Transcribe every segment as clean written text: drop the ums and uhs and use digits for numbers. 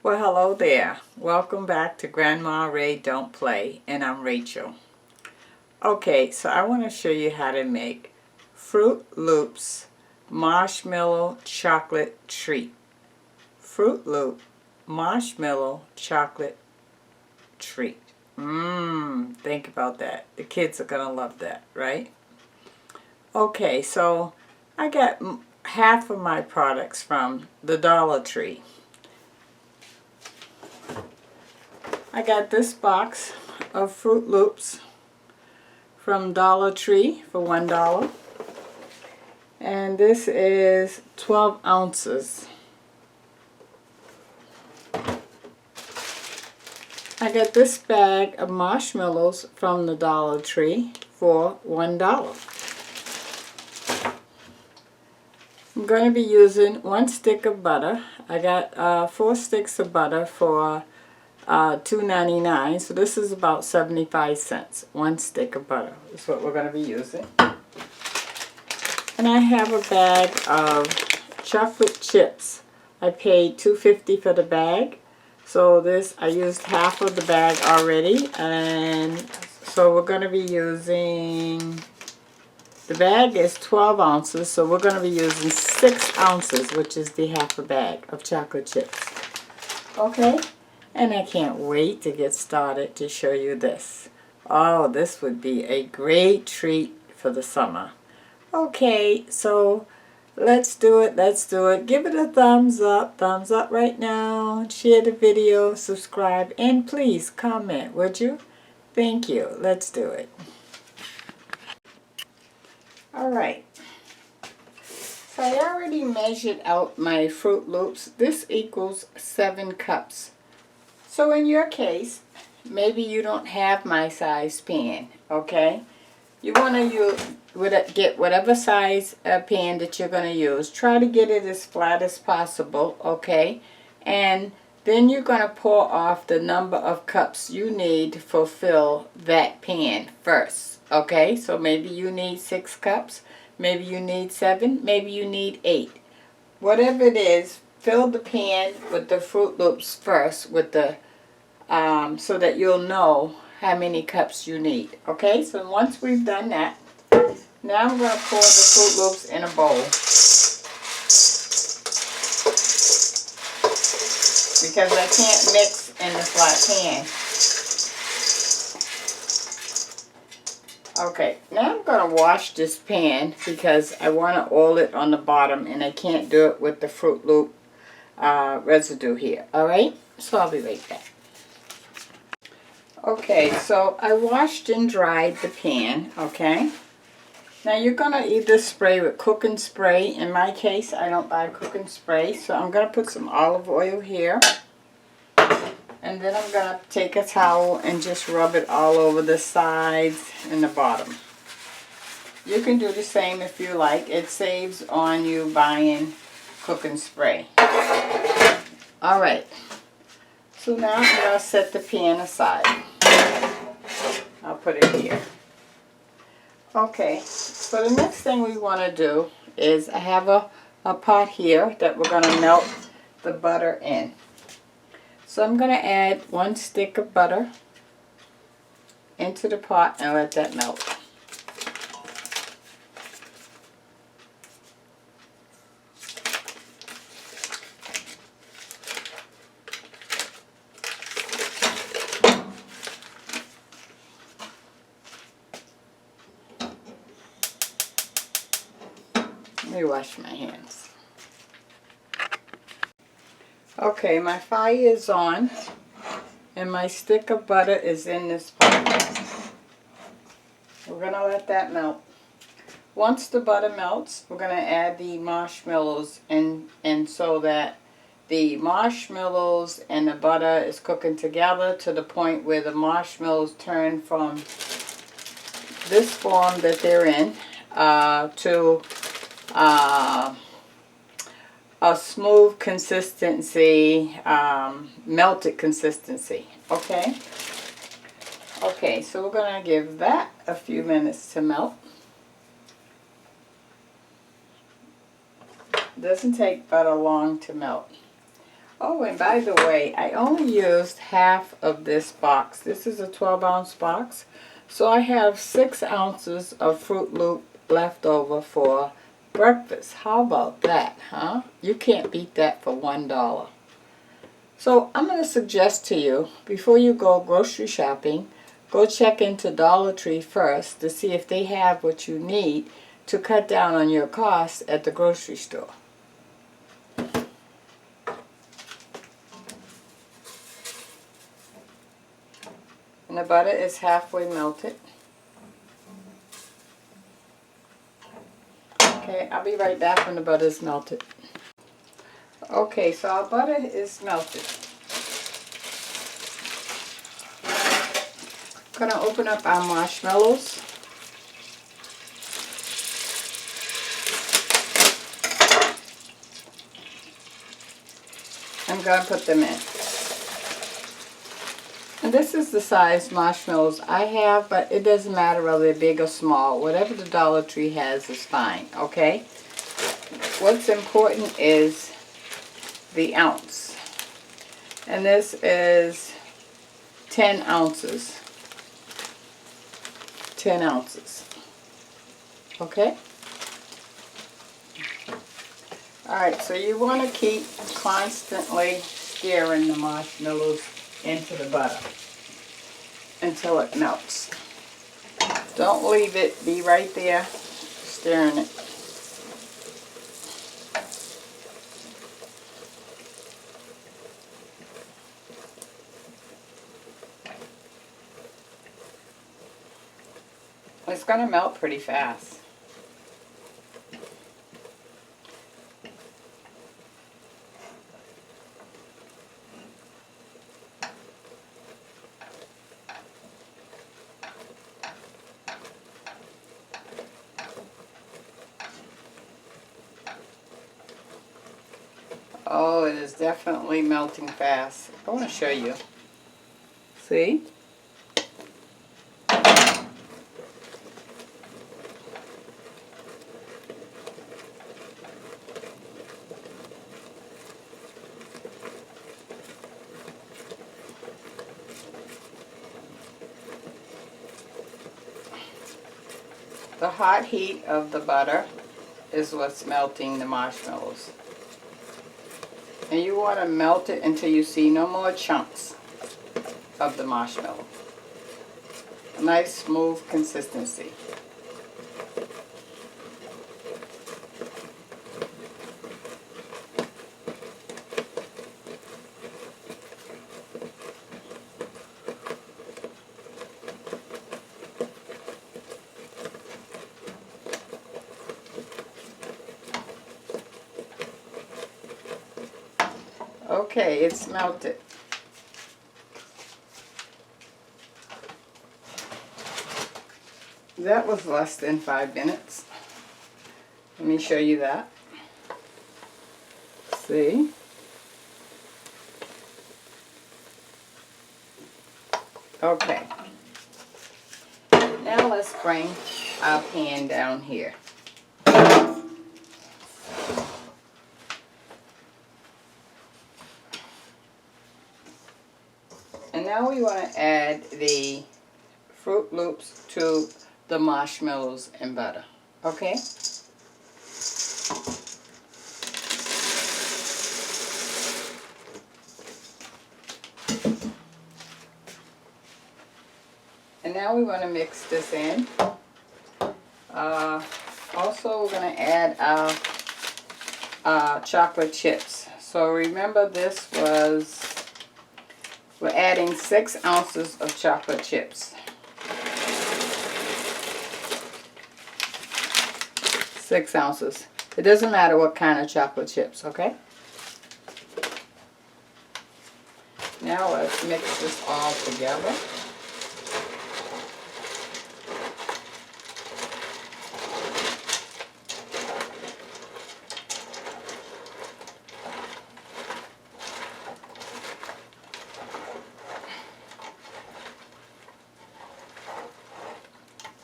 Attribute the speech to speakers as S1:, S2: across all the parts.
S1: Well, hello there. Welcome back to Grandma Ray Don't Play, and I'm Rachel. Okay, so I want to show you how to make Fruit Loops Marshmallow Chocolate Treat. Fruit Loop Marshmallow Chocolate Treat. Think about that. The kids are going to love that, right? Okay, so I got half of my products from the Dollar Tree. I got this box of Fruit Loops from Dollar Tree for $1. And this is 12 ounces. I got this bag of marshmallows from the Dollar Tree for $1. I'm going to be using 1 stick of butter. I got 4 sticks of butter for $2.99, so this is about 75 cents. 1 stick of butter is what we're going to be using. And I have a bag of chocolate chips. I paid $2.50 for the bag, so this I used half of the bag already, and so we're going to be using, the bag is 12 ounces, so we're going to be using 6 ounces, which is the half a bag of chocolate chips. Okay? And I can't wait to get started to show you this. Oh, this would be a great treat for the summer. Okay, so let's do it, let's do it. Give it a thumbs up right now. Share the video, subscribe, and please comment, would you? Thank you. Let's do it. Alright. So I already measured out my Fruit Loops. This equals 7 cups. So in your case, maybe you don't have my size pan, okay? You want to get whatever size pan that you're going to use. Try to get it as flat as possible, okay? And then you're going to pour off the number of cups you need to fulfill that pan first, okay? So maybe you need 6 cups, maybe you need 7, maybe you need 8. Whatever it is, fill the pan with the Fruit Loops first with the so that you'll know how many cups you need. Okay, so once we've done that, now I'm going to pour the Fruit Loops in a bowl, because I can't mix in the flat pan. Okay, now I'm going to wash this pan because I want to oil it on the bottom, and I can't do it with the Fruit Loop residue here. Alright, so I'll be right back. Okay, so I washed and dried the pan, okay? Now you're going to either spray with cooking spray. In my case, I don't buy cooking spray, so I'm going to put some olive oil here. And then I'm going to take a towel and just rub it all over the sides and the bottom. You can do the same if you like. It saves on you buying cooking spray. Alright, so now I'm going to set the pan aside. I'll put it here. Okay, so the next thing we want to do is I have a pot here that we're going to melt the butter in. So I'm going to add 1 stick of butter into the pot and let that melt. Let me wash my hands. Okay, my fire is on and my stick of butter is in this pot. We're going to let that melt. Once the butter melts, we're going to add the marshmallows and so that the marshmallows and the butter is cooking together to the point where the marshmallows turn from this form that they're in to a smooth consistency, melted consistency. Okay? Okay, so we're going to give that a few minutes to melt. Doesn't take but a long to melt. Oh, and by the way, I only used half of this box. This is a 12-ounce box. So I have 6 ounces of Fruit Loop left over for breakfast. How about that, huh? You can't beat that for $1. So I'm going to suggest to you, before you go grocery shopping, go check into Dollar Tree first to see if they have what you need to cut down on your costs at the grocery store. And the butter is halfway melted. Okay, I'll be right back when the butter is melted. Okay, so our butter is melted. I'm going to open up our marshmallows. I'm going to put them in. And this is the size marshmallows I have, but it doesn't matter whether they're big or small. Whatever the Dollar Tree has is fine, okay? What's important is the ounce. And this is 10 ounces. 10 ounces. Okay? Alright, so you want to keep constantly stirring the marshmallows into the butter until it melts. Don't leave it, be right there stirring it. It's going to melt pretty fast. Oh, it is definitely melting fast. I want to show you. See? The hot heat of the butter is what's melting the marshmallows. And you want to melt it until you see no more chunks of the marshmallow. A nice smooth consistency. Okay, it's melted. That was less than 5 minutes. Let me show you that. See? Okay. Now let's bring our pan down here. And now we want to add the Fruit Loops to the marshmallows and butter. Okay? And now we want to mix this in. Also, we're going to add our chocolate chips. So remember, this was, we're adding 6 ounces of chocolate chips. 6 ounces. It doesn't matter what kind of chocolate chips, okay? Now let's mix this all together.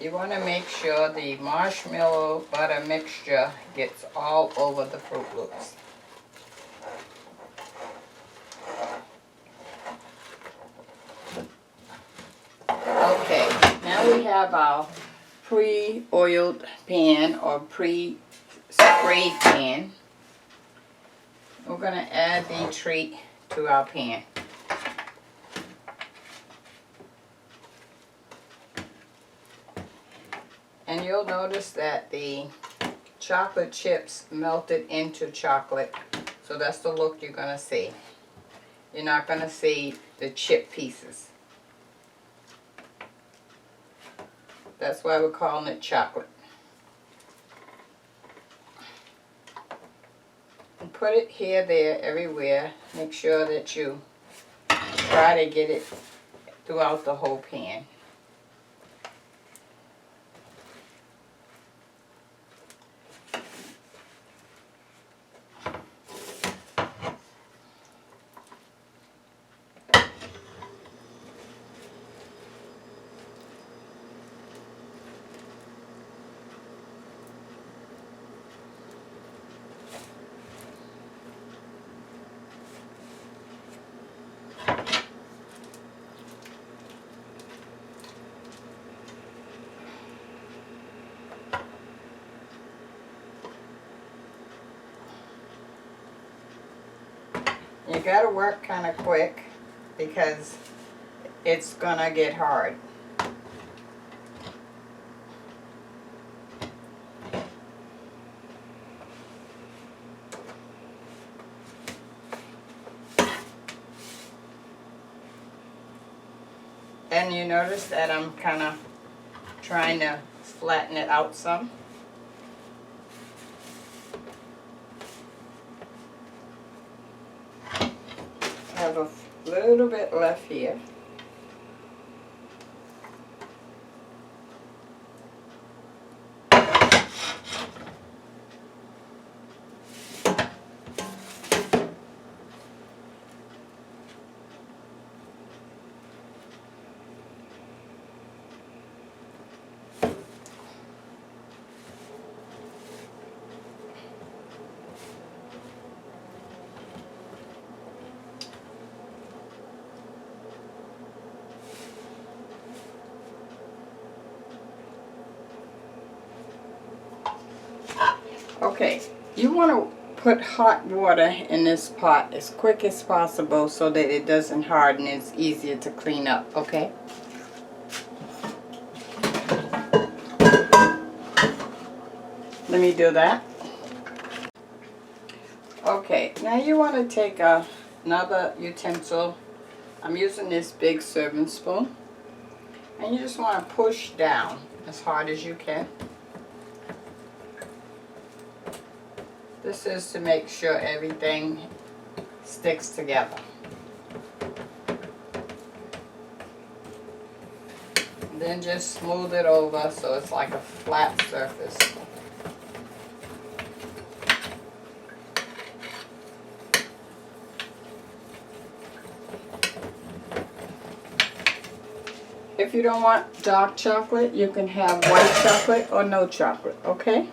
S1: You want to make sure the marshmallow butter mixture gets all over the Fruit Loops. have our pre-oiled pan or pre-sprayed pan. We're going to add the treat to our pan. And you'll notice that the chocolate chips melted into chocolate. So that's the look you're going to see. You're not going to see the chip pieces. That's why we're calling it chocolate. And put it here, there, everywhere. Make sure that you try to get it throughout the whole pan. You gotta work kind of quick because it's gonna get hard. And you notice that I'm kind of trying to flatten it out some. I have a little bit left here. Okay, you want to put hot water in this pot as quick as possible so that it doesn't harden. It's easier to clean up, okay? Let me do that. Okay, now you want to take another utensil. I'm using this big serving spoon. And you just want to push down as hard as you can. This is to make sure everything sticks together. And then just smooth it over so it's like a flat surface. If you don't want dark chocolate, you can have white chocolate or no chocolate, okay?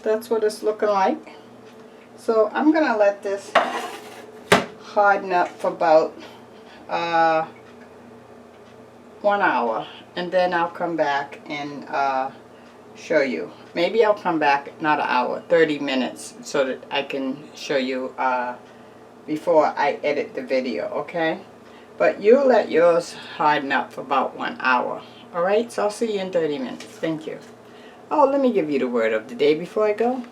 S1: That's what it's looking like. So I'm going to let this harden up for about 1 hour. And then I'll come back and show you. Maybe I'll come back, not an hour, 30 minutes, so that I can show you before I edit the video, okay? But you let yours harden up for about 1 hour. Alright, so I'll see you in 30 minutes. Thank you. Oh, let me give you the word of the day before I go.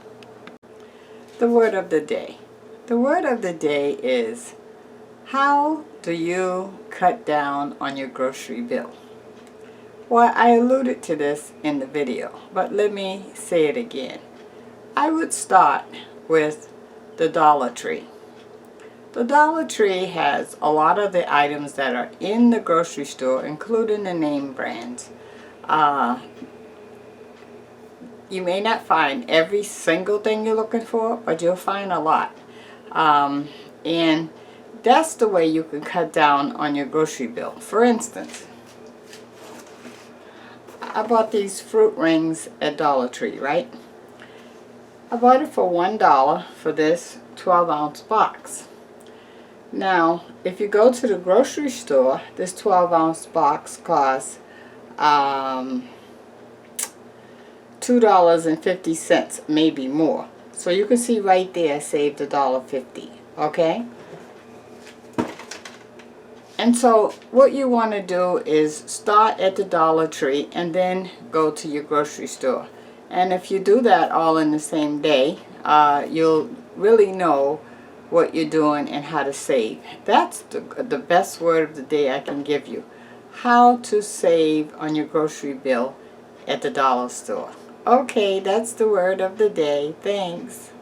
S1: The word of the day. The word of the day is, how do you cut down on your grocery bill? Well, I alluded to this in the video, but let me say it again. I would start with the Dollar Tree. The Dollar Tree has a lot of the items that are in the grocery store, including the name brands. You may not find every single thing you're looking for, but you'll find a lot. And that's the way you can cut down on your grocery bill. For instance, I bought these fruit rings at Dollar Tree, right? I bought it for $1 for this 12-ounce box. Now, if you go to the grocery store, this 12-ounce box costs $2.50, maybe more. So you can see right there, I saved $1.50. Okay? And so what you want to do is start at the Dollar Tree and then go to your grocery store. And if you do that all in the same day, you'll really know what you're doing and how to save. That's the best word of the day I can give you. How to save on your grocery bill at the dollar store. Okay, that's the word of the day. Thanks.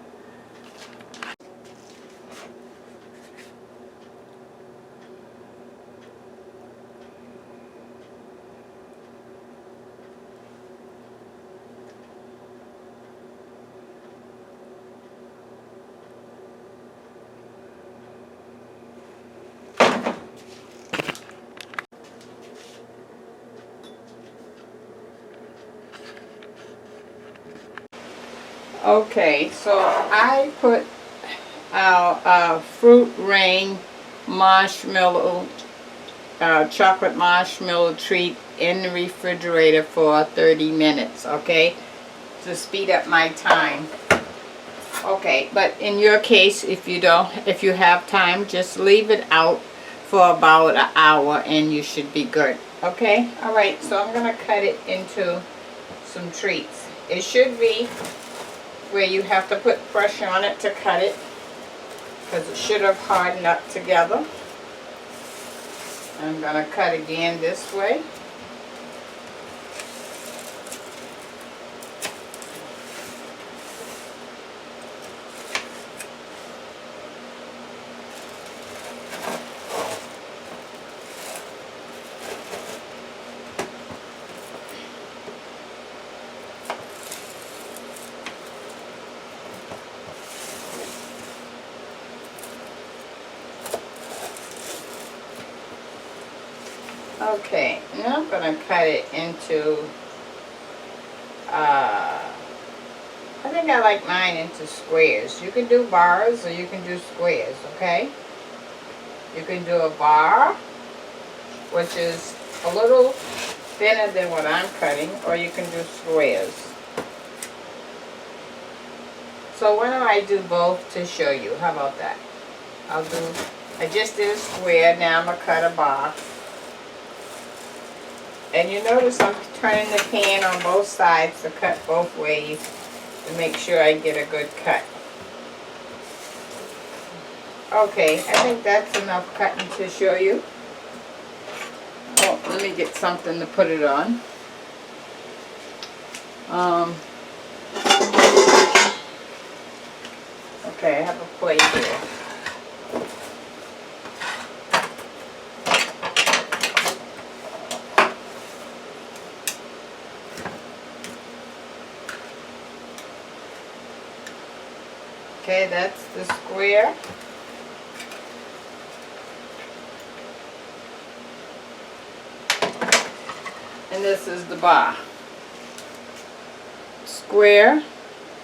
S1: Okay, so I put our fruit rain marshmallow, chocolate marshmallow treat in the refrigerator for 30 minutes, okay, to speed up my time. Okay, but in your case, if you have time, just leave it out for about an hour and you should be good. Okay, all right, so I'm gonna cut it into some treats. It should be where you have to put pressure on it to cut it, because it should have hardened up together. I'm going to cut again this way. Okay, now I'm going to cut it into, I think I like mine into squares. You can do bars or you can do squares, okay? You can do a bar, which is a little thinner than what I'm cutting, or you can do squares. So why don't I do both to show you? How about that? I just did a square, now I'm going to cut a bar. And you notice I'm turning the pan on both sides to cut both ways to make sure I get a good cut. Okay, I think that's enough cutting to show you. Oh, let me get something to put it on. Okay, I have a plate here. Okay, that's the square. And this is the bar. Square,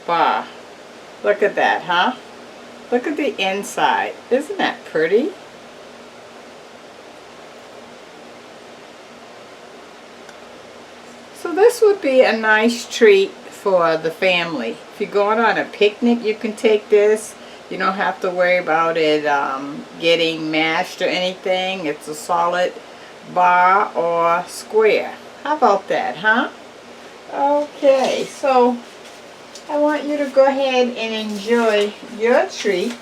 S1: bar. Look at that, huh? Look at the inside. Isn't that pretty? So this would be a nice treat for the family. If you're going on a picnic, you can take this. You don't have to worry about it getting mashed or anything. It's a solid bar or square. How about that, huh? Okay, so I want you to go ahead and enjoy your treat.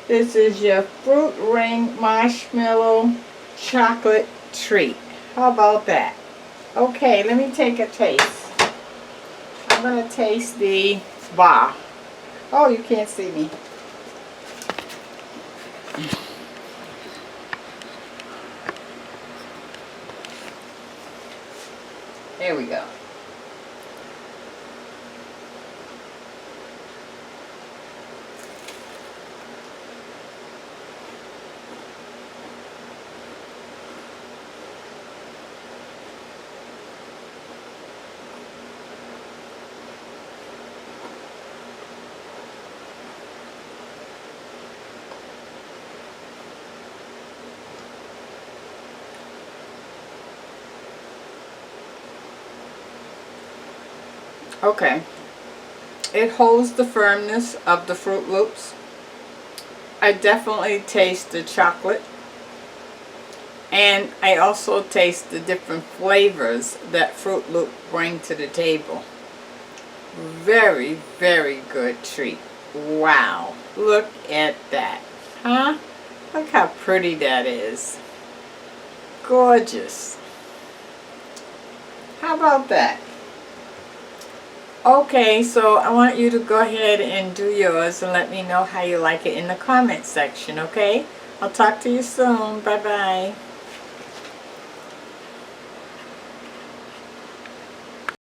S1: This is your fruit ring marshmallow chocolate treat. How about that? Okay, let me take a taste. I'm going to taste the bar. Oh, you can't see me. There we go. Okay. It holds the firmness of the Fruit Loops. I definitely taste the chocolate. And I also taste the different flavors that Fruit Loop bring to the table. Very, very good treat. Wow. Look at that. Huh? Look how pretty that is. Gorgeous. How about that? Okay, so I want you to go ahead and do yours and let me know how you like it in the comment section, okay? I'll talk to you soon. Bye-bye.